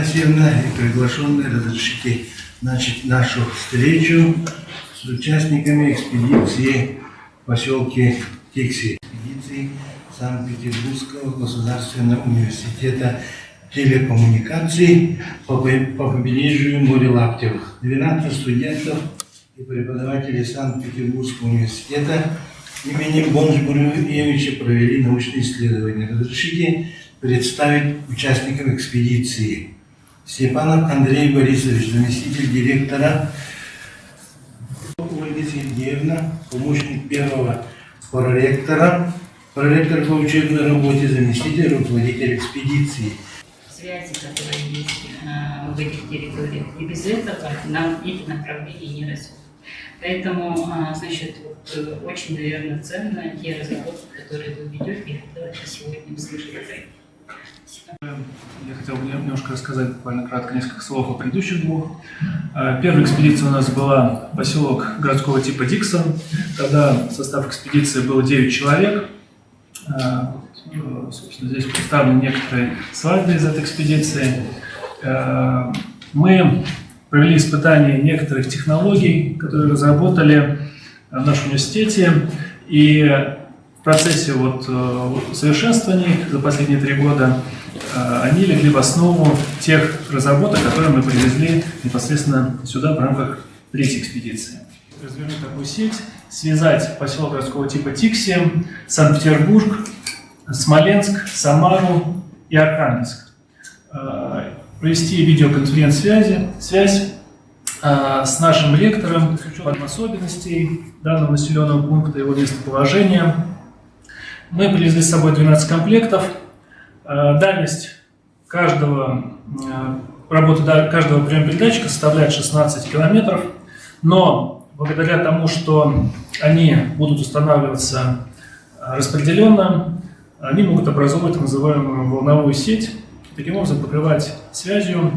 Афанасьевна и приглашенные, разрешите начать нашу встречу с участниками экспедиции в поселке Тикси, экспедиции Санкт-Петербургского государственного университета телекоммуникаций по побережью моря Лаптевых. 12 студентов и преподавателей Санкт-Петербургского университета имени Бонч-Буревича провели научные исследования. Разрешите представить участников экспедиции. Степанов Андрей Борисович, заместитель директора, Ольга Сергеевна, помощник первого проректора, проректор по учебной работе, заместитель руководителя экспедиции. Связи, которые есть в этих территориях, и без этого нам эти направления не растут. Поэтому, значит, очень, наверное, ценно те разработки, которые вы ведете, и хотела сегодня услышать. Я хотел бы немножко рассказать буквально кратко несколько слов о предыдущих двух. Первая экспедиция у нас была поселок городского типа Диксон. Тогда в состав экспедиции было 9 человек. Собственно, здесь представлены некоторые слайды из этой экспедиции. Мы провели испытания некоторых технологий, которые разработали в нашем университете. И в процессе совершенствования за последние 3 года они легли в основу тех разработок, которые мы привезли непосредственно сюда в рамках 3-й экспедиции. Развернуть такую сеть, связать поселок городского типа Тикси, Санкт-Петербург, Смоленск, Самару и Архангельск. Провести видеоконференц-связь с нашим ректором с учетом особенностей данного населенного пункта, его местоположения. Мы привезли с собой 12 комплектов. Дальность работы каждого прием-передатчика составляет 16 километров, но благодаря тому, что они будут устанавливаться распределенно, они могут образовывать так называемую волновую сеть, таким образом покрывать связью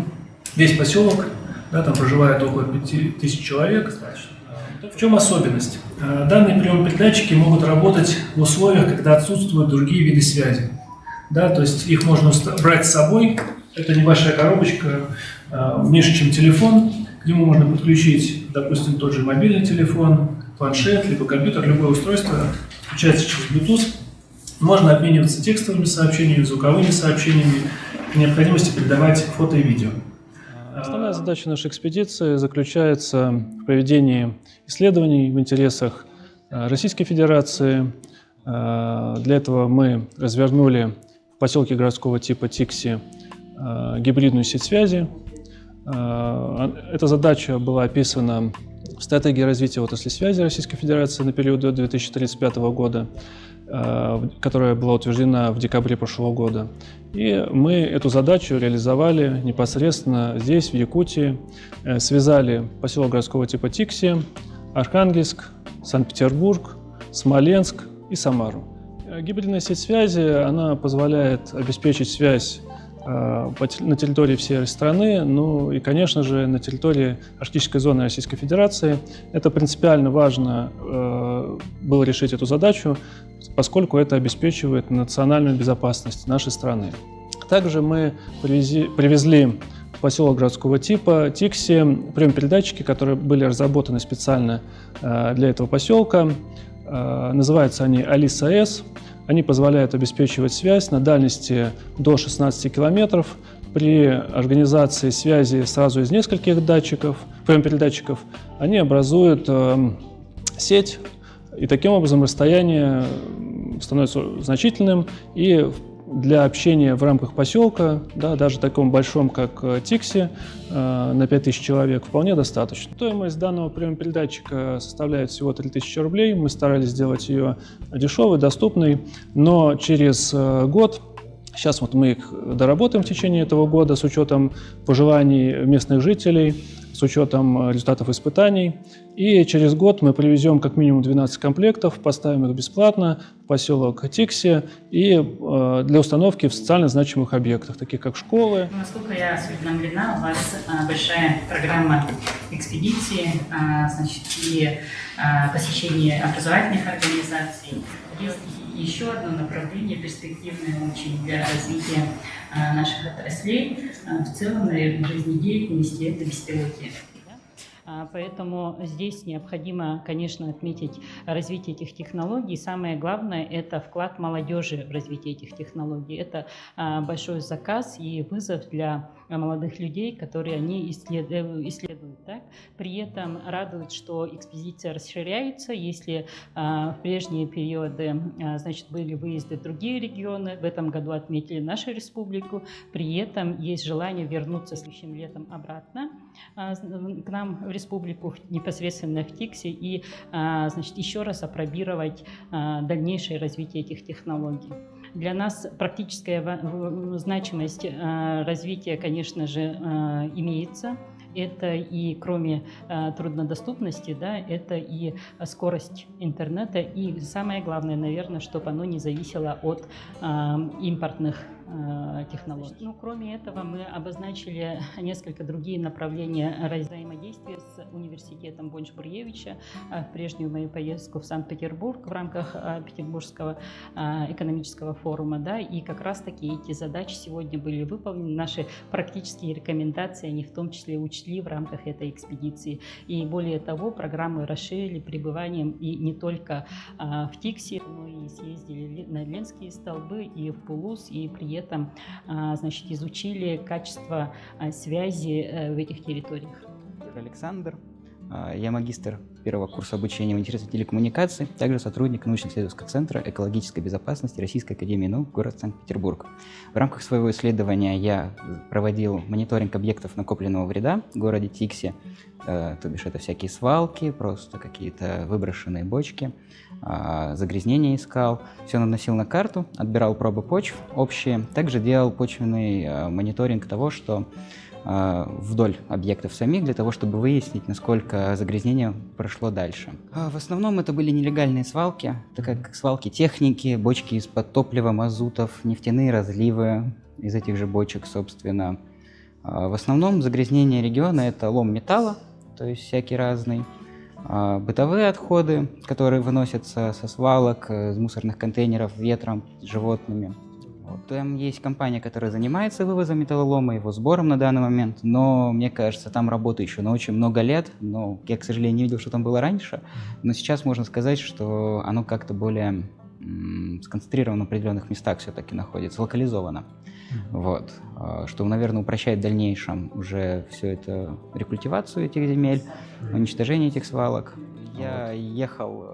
весь поселок, там проживает около 5000 человек. В чем особенность? Данные прием-передатчики могут работать в условиях, когда отсутствуют другие виды связи. То есть их можно брать с собой. Это небольшая коробочка, меньше, чем телефон. К нему можно подключить, допустим, тот же мобильный телефон, планшет, либо компьютер, любое устройство, включается через Bluetooth. Можно обмениваться текстовыми сообщениями, звуковыми сообщениями, при необходимости передавать фото и видео. Основная задача нашей экспедиции заключается в проведении исследований в интересах Российской Федерации. Для этого мы развернули в поселке городского типа Тикси гибридную сеть связи. Эта задача была описана в стратегии развития отрасли связи Российской Федерации на период до 2035 года, которая была утверждена в декабре прошлого года. И мы эту задачу реализовали непосредственно здесь, в Якутии. Связали поселок городского типа Тикси, Архангельск, Санкт-Петербург, Смоленск и Самару. Гибридная сеть связи, она позволяет обеспечить связь на территории всей страны, и, конечно же, на территории арктической зоны Российской Федерации. Это принципиально важно было решить эту задачу, поскольку это обеспечивает национальную безопасность нашей страны. Также мы привезли в поселок городского типа Тикси прием-передатчики, которые были разработаны специально для этого поселка. Называются они Алиса-С. Они позволяют обеспечивать связь на дальности до 16 километров. При организации связи сразу из нескольких прием-передатчиков они образуют сеть, и таким образом расстояние становится значительным, и для общения в рамках поселка, даже таком большом, как Тикси, на 5000 человек, вполне достаточно. Стоимость данного прием-передатчика составляет всего 3000 рублей. Мы старались сделать ее дешевой, доступной, но через год, сейчас мы их доработаем в течение этого года с учетом пожеланий местных жителей, с учетом результатов испытаний. И через год мы привезем как минимум 12 комплектов, поставим их бесплатно в поселок Тикси и для установки в социально значимых объектах, таких как школы. Насколько я осведомлена, у вас большая программа экспедиции, и посещение образовательных организаций. И еще одно направление перспективное очень для развития наших отраслей, в целом, наверное, жизнедеятельности, это беспилотие. Поэтому здесь необходимо, конечно, отметить развитие этих технологий. Самое главное – это вклад молодежи в развитие этих технологий. Это большой заказ и вызов для молодых людей, которые они исследуют. Так? При этом радует, что экспедиция расширяется. Если в прежние периоды значит, были выезды в другие регионы, в этом году отметили нашу республику, при этом есть желание вернуться следующим летом обратно к нам в республику, непосредственно в ТИКСе, и значит, еще раз опробировать дальнейшее развитие этих технологий. Для нас практическая значимость развития, конечно же, имеется. Это и кроме труднодоступности, да, это и скорость интернета, и самое главное, наверное, чтобы оно не зависело от импортных технологий. Ну, кроме этого, мы обозначили несколько другие направления взаимодействия с университетом Бонч-Бруевича в прежнюю мою поездку в Санкт-Петербург в рамках Петербургского экономического форума, да, и как раз-таки эти задачи сегодня были выполнены, наши практические рекомендации, они в том числе учли в рамках этой экспедиции. И более того, программы расширили пребыванием и не только в ТИКСе, но и съездили на Ленские столбы и в Пулус, и при этом значит, изучили качество связи в этих территориях. Александр. Я магистр первого курса обучения в интересах телекоммуникаций, также сотрудник научно-исследовательского центра экологической безопасности Российской академии наук, город Санкт-Петербург. В рамках своего исследования я проводил мониторинг объектов накопленного вреда в городе Тиксе, то бишь это всякие свалки, просто какие-то выброшенные бочки, загрязнения искал. Все наносил на карту, отбирал пробы почв общие, также делал почвенный мониторинг того, что вдоль объектов самих, для того, чтобы выяснить, насколько загрязнение прошло дальше. В основном это были нелегальные свалки, так как свалки техники, бочки из-под топлива, мазутов, нефтяные разливы из этих же бочек, собственно. В основном загрязнение региона – это лом металла, то есть всякий разный, бытовые отходы, которые выносятся со свалок, из мусорных контейнеров ветром, животными. Там есть компания, которая занимается вывозом металлолома, его сбором на данный момент, но мне кажется, там работа еще на очень много лет, но я, к сожалению, не видел, что там было раньше, но сейчас можно сказать, что оно как-то более сконцентрировано в определенных местах все-таки находится, локализовано. Вот. Что, наверное, упрощает в дальнейшем уже всю эту рекультивацию этих земель, уничтожение этих свалок. Я ехал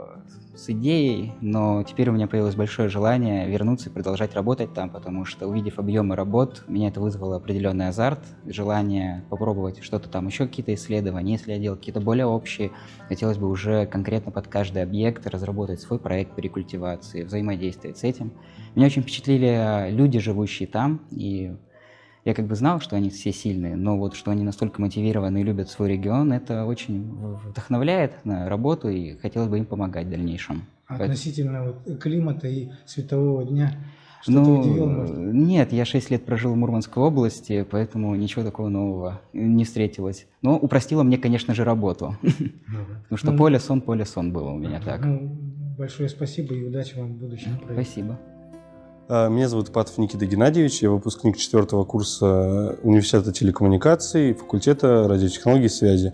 с идеей, но теперь у меня появилось большое желание вернуться и продолжать работать там, потому что, увидев объемы работ, меня это вызвало определенный азарт, желание попробовать что-то там, еще какие-то исследования. Если я делал какие-то более общие, хотелось бы уже конкретно под каждый объект разработать свой проект по рекультивации, взаимодействовать с этим. Меня очень впечатлили люди, живущие там, и я как бы знал, что они все сильные, но вот что они настолько мотивированы и любят свой регион, это очень вдохновляет на работу, и хотелось бы им помогать в дальнейшем. Относительно вот климата и светового дня, что-то удивило, может? Нет, я 6 лет прожил в Мурманской области, поэтому ничего такого нового не встретилось. Но упростило мне, конечно же, работу. Потому что поле сон было у меня так. Большое спасибо и удачи вам в будущем проекте. Спасибо. Меня зовут Ипатов Никита Геннадьевич, я выпускник 4-го курса Университета телекоммуникаций, факультета радиотехнологий и связи.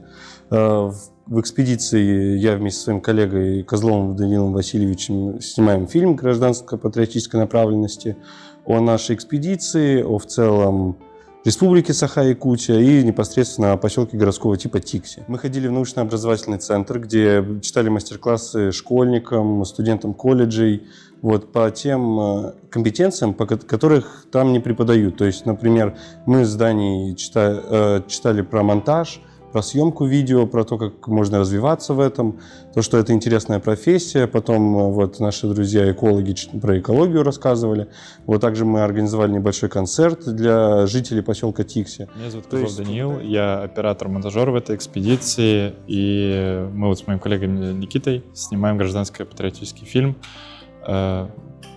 В экспедиции я вместе со своим коллегой Козловым Данилом Васильевичем снимаем фильм гражданско-патриотической направленности о нашей экспедиции, о в целом Республике Саха-Якутия и непосредственно о поселке городского типа Тикси. Мы ходили в научно-образовательный центр, где читали мастер-классы школьникам, студентам колледжей, вот, по тем компетенциям, которых там не преподают. То есть, например, мы с Даней читали про монтаж, про съемку видео, про то, как можно развиваться в этом, то, что это интересная профессия. Потом вот наши друзья-экологи про экологию рассказывали. Вот также мы организовали небольшой концерт для жителей поселка Тикси. Меня зовут Козлов Даниил, я оператор-монтажер в этой экспедиции, и мы вот с моим коллегой Никитой снимаем гражданско-патриотический фильм. В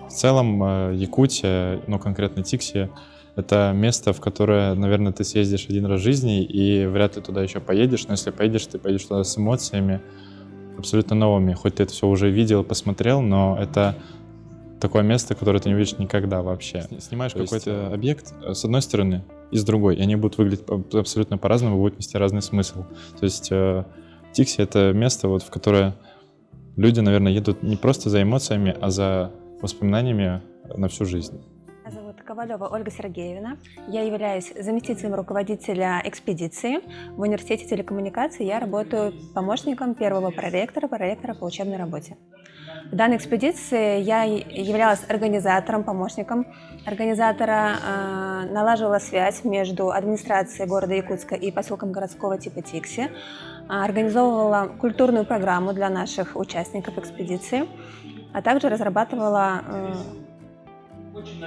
целом Якутия, ну конкретно Тикси, это место, в которое, наверное, ты съездишь один раз в жизни и вряд ли туда еще поедешь. Но если поедешь, ты поедешь туда с эмоциями абсолютно новыми. Хоть ты это все уже видел, посмотрел, но это такое место, которое ты не увидишь никогда вообще. Снимаешь какой-то объект с одной стороны и с другой, и они будут выглядеть абсолютно по-разному, будут нести разный смысл. То есть Тикси — это место, вот, в которое люди, наверное, едут не просто за эмоциями, а за воспоминаниями на всю жизнь. Меня зовут Ковалева Ольга Сергеевна. Я являюсь заместителем руководителя экспедиции. В университете телекоммуникаций я работаю помощником первого проректора по учебной работе. В данной экспедиции я являлась организатором, помощником организатора, налаживала связь между администрацией города Якутска и поселком городского типа Тикси, организовывала культурную программу для наших участников экспедиции, а также разрабатывала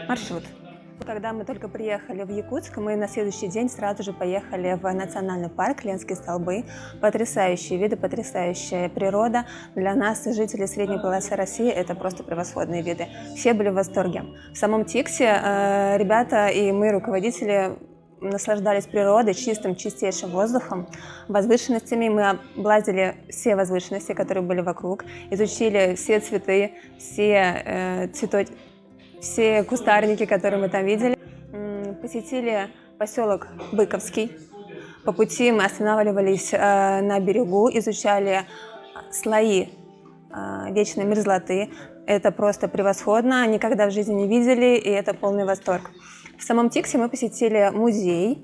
маршрут. Когда мы только приехали в Якутск, мы на следующий день сразу же поехали в национальный парк Ленские столбы. Потрясающие виды, потрясающая природа. Для нас, жителей средней полосы России, это просто превосходные виды. Все были в восторге. В самом Тикси ребята и мы, руководители, наслаждались природой, чистым, чистейшим воздухом, возвышенностями. Мы облазили все возвышенности, которые были вокруг, изучили все цветы, все кустарники, которые мы там видели. Посетили поселок Быковский. По пути мы останавливались на берегу, изучали слои вечной мерзлоты. Это просто превосходно, никогда в жизни не видели, и это полный восторг. В самом Тикси мы посетили музей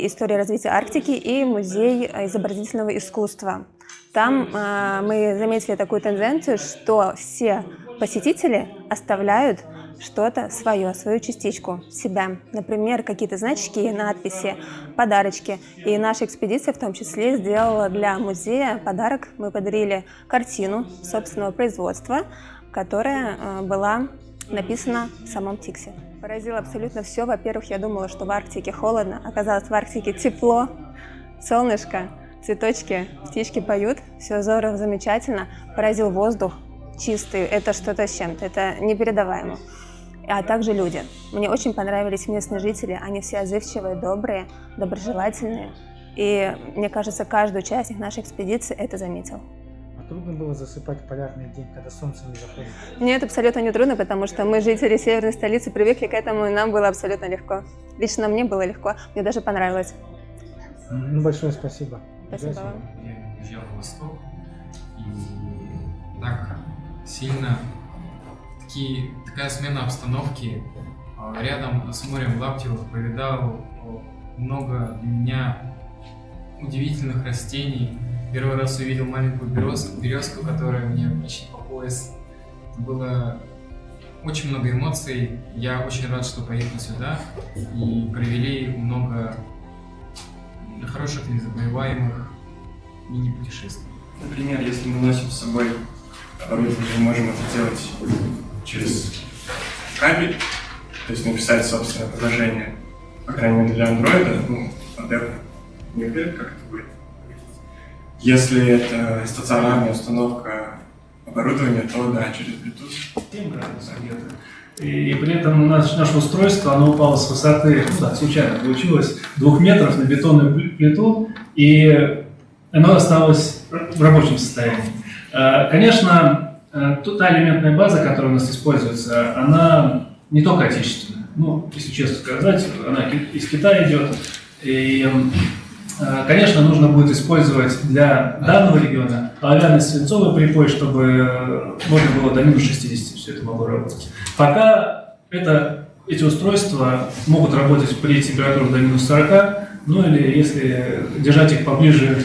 истории развития Арктики и музей изобразительного искусства. Там мы заметили такую тенденцию, что все посетители оставляют что-то свое, свою частичку себя. Например, какие-то значки, надписи, подарочки. И наша экспедиция в том числе сделала для музея подарок. Мы подарили картину собственного производства, которая была написана в самом Тикси. Поразило абсолютно все. Во-первых, я думала, что в Арктике холодно. Оказалось, в Арктике тепло, солнышко, цветочки, птички поют. Все здорово, замечательно. Поразил воздух чистый. Это что-то с чем-то. Это непередаваемо. А также люди. Мне очень понравились местные жители. Они все отзывчивые, добрые, доброжелательные. И мне кажется, каждый участник нашей экспедиции это заметил. А трудно было засыпать в полярный день, когда солнце не заходит? Нет, абсолютно не трудно, потому что мы, жители северной столицы, привыкли к этому, и нам было абсолютно легко. Лично мне было легко, мне даже понравилось. Ну, большое спасибо. Спасибо вам. Я уезжал в Восток, и так сильно такая смена обстановки. Рядом с морем в Лаптевых повидал много для меня удивительных растений. Первый раз увидел маленькую березку, которая мне почти по пояс. Было очень много эмоций. Я очень рад, что поехал сюда и провели много хороших, незабываемых мини-путешествий. Например, если мы носим с собой оборудование, мы можем это делать через кабель, то есть написать собственное приложение, по крайней мере для Android, модем, не уверен, как это будет. Если это стационарная установка оборудования, то да, через Bluetooth. 7 градусов где-то. И при этом наше устройство, оно упало с высоты, случайно получилось, 2 метров на бетонную плиту, и оно осталось в рабочем состоянии. Конечно, та элементная база, которая у нас используется, она не только отечественная. Если честно сказать, она из Китая идет. И, конечно, нужно будет использовать для данного региона оловянный свинцовый припой, чтобы можно было до минус 60 все это могло работать. Пока эти устройства могут работать при температуре до минус 40, или если держать их поближе,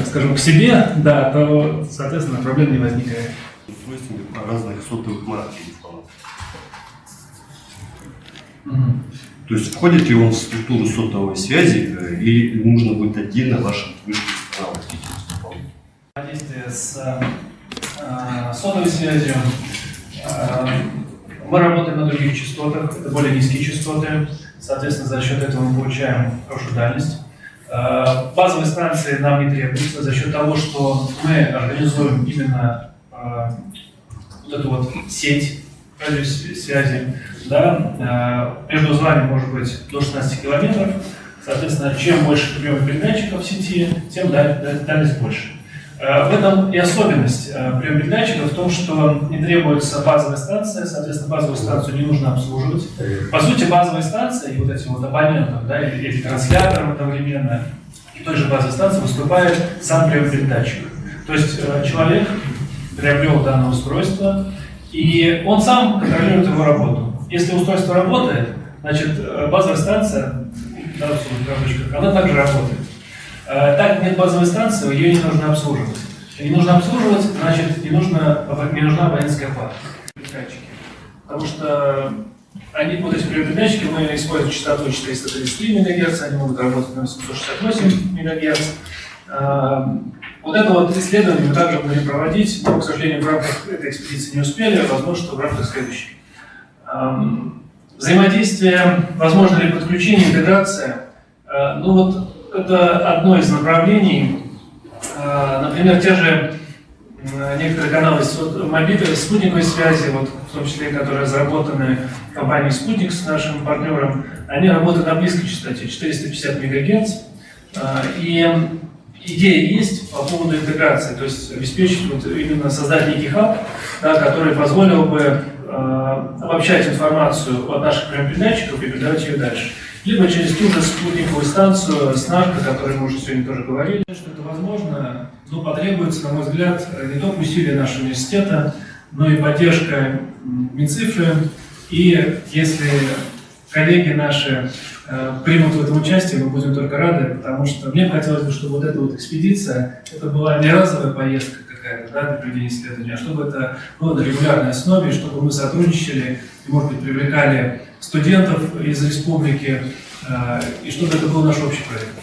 скажем, к себе, да, то, соответственно, проблем не возникает. Устройствами разных сотовых марок телефонов. То есть входит ли он в структуру сотовой связи или нужно будет отдельно вашим вышкой устанавливать эти телефоны? Взаимодействие с сотовой связью. Мы работаем на других частотах, это более низкие частоты. Соответственно, за счет этого мы получаем хорошую дальность. Базовые станции нам не требуются за счет того, что мы организуем именно эту сеть радиосвязи. Да, между узлами может быть до 16 километров. Соответственно, чем больше приемов передатчиков в сети, тем дальность больше. В этом и особенность приемопередатчика в том, что не требуется базовая станция, соответственно, базовую станцию не нужно обслуживать. По сути, базовые станции, и вот этим вот абонентом, да, или транслятором одновременно, и той же базовой станции выступает сам приемопередатчик. То есть человек приобрел данное устройство, и он сам контролирует его работу. Если устройство работает, значит, базовая станция, да, она также работает. Так как нет базовой станции, ее не нужно обслуживать. Не нужно обслуживать, значит, не нужна абонентская плата. Потому что они, вот эти приемопередатчики, мы используем частоту 433 МГц, они могут работать на 768 МГц. Вот это вот исследование мы также будем проводить, но, к сожалению, в рамках этой экспедиции не успели, возможно, что в рамках следующей. Взаимодействие, возможно ли подключение, интеграция. Ну вот это одно из направлений. Например, те же некоторые каналы мобильной спутниковой связи, вот, в том числе, которые разработаны компанией «Спутник» с нашим партнером, они работают на близкой частоте 450 МГц. И идея есть по поводу интеграции, то есть обеспечить вот именно создать некий хаб, да, который позволил бы обобщать информацию от наших приемопередатчиков и передавать ее дальше. Либо через ту же спутниковую станцию СНАРК, о которой мы уже сегодня тоже говорили, что это возможно, но потребуется, на мой взгляд, не только усилия нашего университета, но и поддержка Минцифры. И если коллеги наши примут в этом участие, мы будем только рады, потому что мне хотелось бы, чтобы вот эта вот экспедиция, это была не разовая поездка какая-то, да, для проведения исследования, а чтобы это было на регулярной основе, чтобы мы сотрудничали и, может быть, привлекали студентов из республики, и чтобы это был наш общий проект.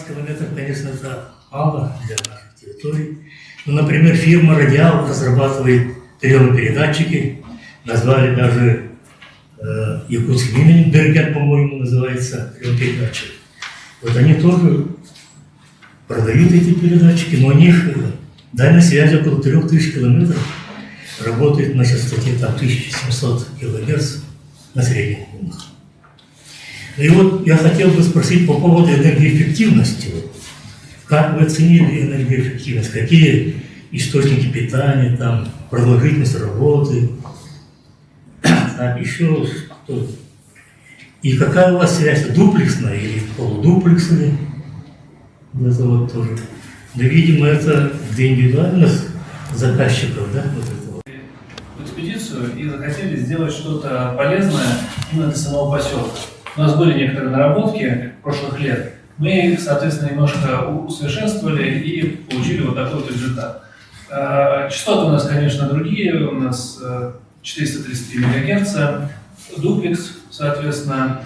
Километров, конечно, это мало для нашей территории. Ну, например, фирма «Радиал» разрабатывает приемопередатчики, назвали даже якутским именем, Берген, по-моему, называется приемопередатчик. Вот они тоже продают эти передатчики, но у них дальность связи около 3000 километров, работает на частоте там 1700 кГц на средних волнах. И вот я хотел бы спросить по поводу энергоэффективности. Как вы оценили энергоэффективность? Какие источники питания, там, продолжительность работы? Так, еще что? И какая у вас связь? Дуплексная или полудуплексная? Это вот тоже. Да, видимо, это для индивидуальных заказчиков, да? Вот это вот. Экспедицию и захотели сделать что-то полезное именно для самого поселка. У нас были некоторые наработки прошлых лет. Мы их, соответственно, немножко усовершенствовали и получили вот такой вот результат. Частоты у нас, конечно, другие. У нас 433 МГц, дуплекс, соответственно.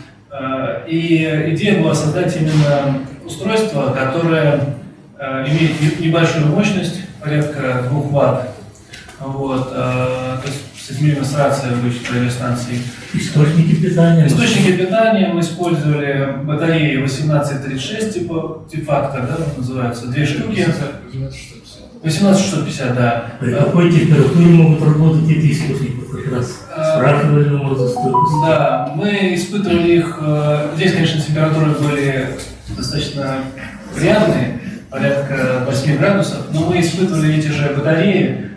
И идея была создать именно устройство, которое имеет небольшую мощность, порядка 2 Вт. Вот, то есть соизмеримо с рацией обычной радиостанции. Источники питания? Источники питания мы использовали батареи 1836 тип-фактор, да, называются, 2 штуки. 18650, да. При какой температуре могут работать эти источники? Как раз спрашивали на морозостойкость. Да, мы испытывали их, здесь, конечно, температуры были достаточно приятные, порядка 8 градусов, но мы испытывали эти же батареи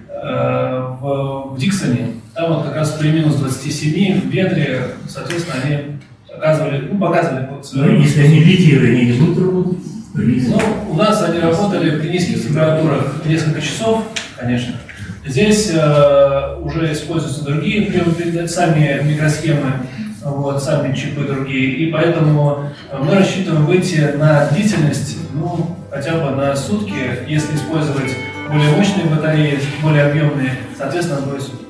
в Диксоне. Там вот как раз при минус 27 в ветре, соответственно, они показывали свою... Если они литиевые, они не будут работать? Ну, у нас они работали при низких температурах несколько часов, конечно. Здесь уже используются другие приемопередатчики, сами микросхемы, вот, сами чипы другие, и поэтому мы рассчитываем выйти на длительность, ну, хотя бы на сутки, если использовать более мощные батареи, более объемные, соответственно, более сутки.